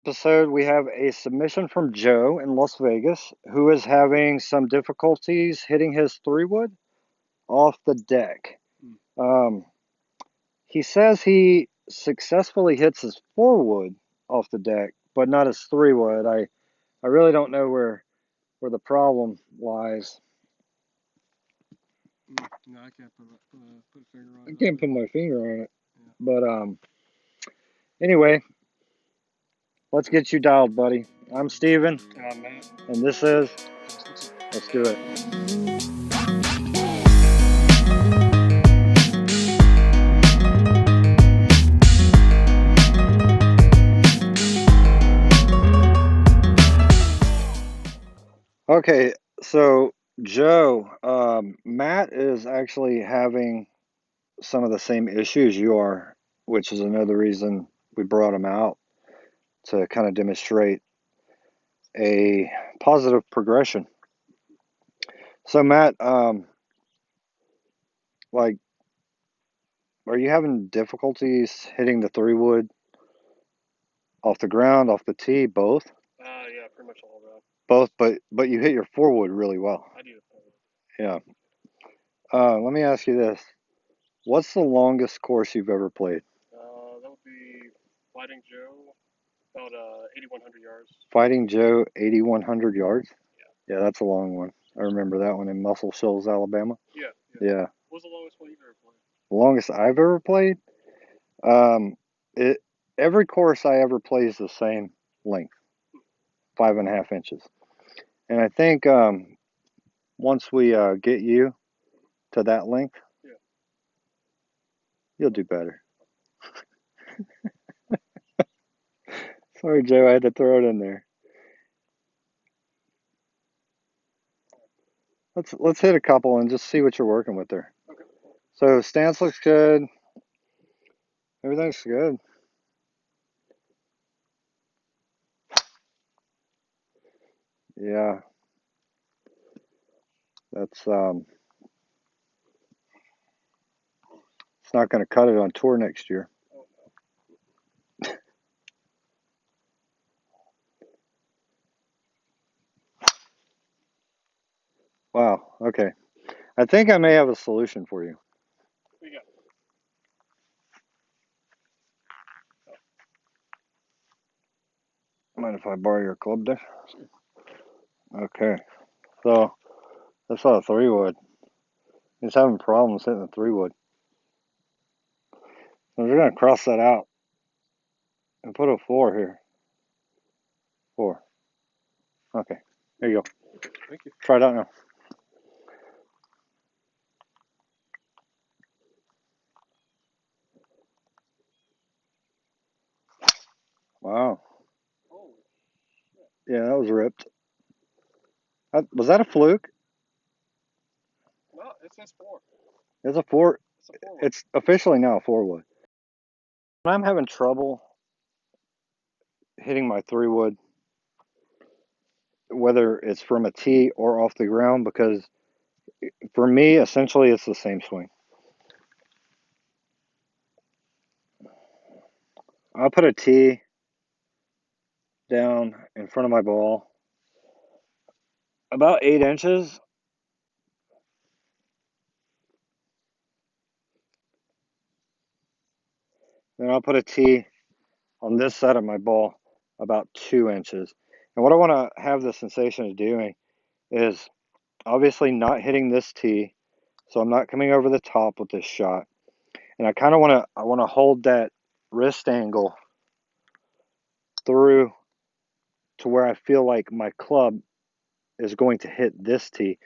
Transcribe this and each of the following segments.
Episode, we have a submission from Joe in Las Vegas, who is having some difficulties hitting his 3-wood off the deck. Um, he says he successfully hits his 4-wood off the deck, but not his 3-wood. I really don't know where the problem lies. No, I can't put a finger on I it. can't put my finger on it. Yeah. But anyway, let's get you dialed, buddy. I'm Steven. And I'm Matt. And this is Let's Do It. Okay, so Joe, Matt is actually having some of the same issues you are, which is another reason we brought him out to kind of demonstrate a positive progression. So Matt, like, are you having difficulties hitting the 3-wood off the ground, off the tee, both? Yeah, pretty much all that. Both, but you hit your 4-wood really well. I do. Yeah. Let me ask you this. What's the longest course you've ever played? That would be Fighting Joe, about 8,100 yards. Fighting Joe, 8,100 yards? Yeah, that's a long one. I remember that one in Muscle Shoals, Alabama. Yeah. What's the longest one you've ever played? The longest I've ever played? Every course I ever play is the same length, 5.5 inches. And I think once we get you to that length, you'll do better. Sorry, Joe, I had to throw it in there. Let's hit a couple and just see what you're working with there. Okay. So stance looks good. Everything's good. Yeah. That's it's not going to cut it on tour next year. Wow. Okay. I think I may have a solution for you. What you got? Mind if I borrow your club there? Okay. So that's not a 3-wood. He's having problems hitting the 3-wood. So we're going to cross that out and put a 4 here. 4. Okay. There you go. Thank you. Try it out now. Wow. Holy Yeah, that was ripped. Was that a fluke? No, it says 4. It's a 4. It's a 4. It's officially now a 4-wood. When I'm having trouble hitting my 3-wood, whether it's from a tee or off the ground, because for me, essentially, it's the same swing. I'll put a tee down in front of my ball about 8 inches. Then I'll put a tee on this side of my ball about 2 inches. And what I want to have the sensation of doing is obviously not hitting this tee, so I'm not coming over the top with this shot. And I kind of want to hold that wrist angle through to where I feel like my club is going to hit this tee.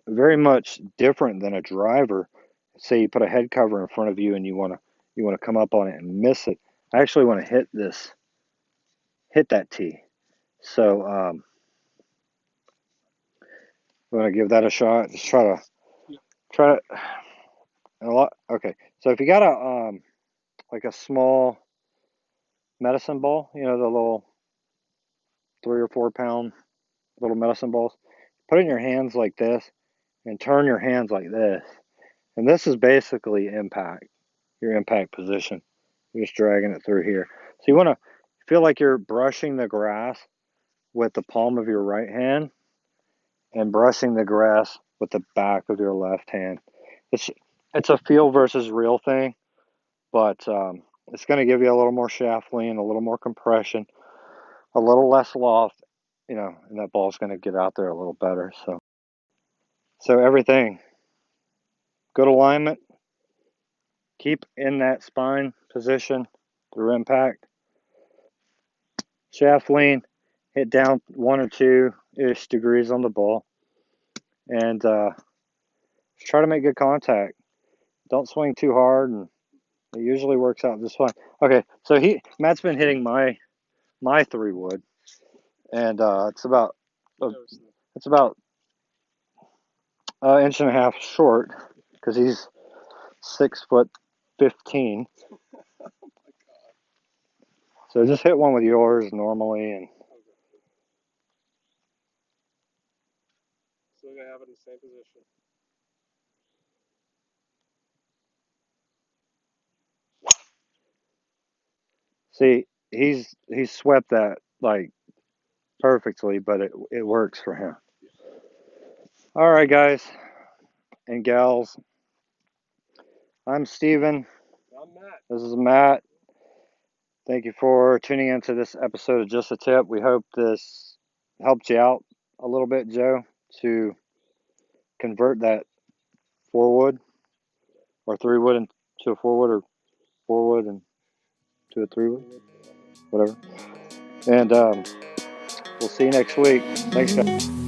Very much different than a driver. Say you put a head cover in front of you and you want to come up on it and miss it. I actually want to hit that tee. So I'm going to give that a shot. Just try to a lot. Okay, so if you got a like a small medicine ball, the little 3 or 4 pound little medicine balls, put it in your hands like this and turn your hands like this. And this is basically impact, your impact position. You're just dragging it through here. So you want to feel like you're brushing the grass with the palm of your right hand and brushing the grass with the back of your left hand. It's a feel versus real thing, but it's going to give you a little more shaft lean, a little more compression, a little less loft, and that ball's going to get out there a little better. So everything, good alignment, keep in that spine position through impact, shaft lean, hit down 1 or 2-ish degrees on the ball, and try to make good contact. Don't swing too hard, and it usually works out just fine. Okay, so Matt's been hitting my 3-wood, and it's about an inch and a half short because he's 6'15". So just hit one with yours normally, and So we're gonna have it in the same position. see, he's swept that like perfectly, but it works for him. All right, guys and gals. I'm Steven. I'm Matt. This is Matt. Thank you for tuning into this episode of Just a Tip. We hope this helped you out a little bit, Joe, to convert that 4-wood or 3-wood into a 4-wood, or 4-wood into a 3-wood, whatever. And we'll see you next week. Thanks, guys.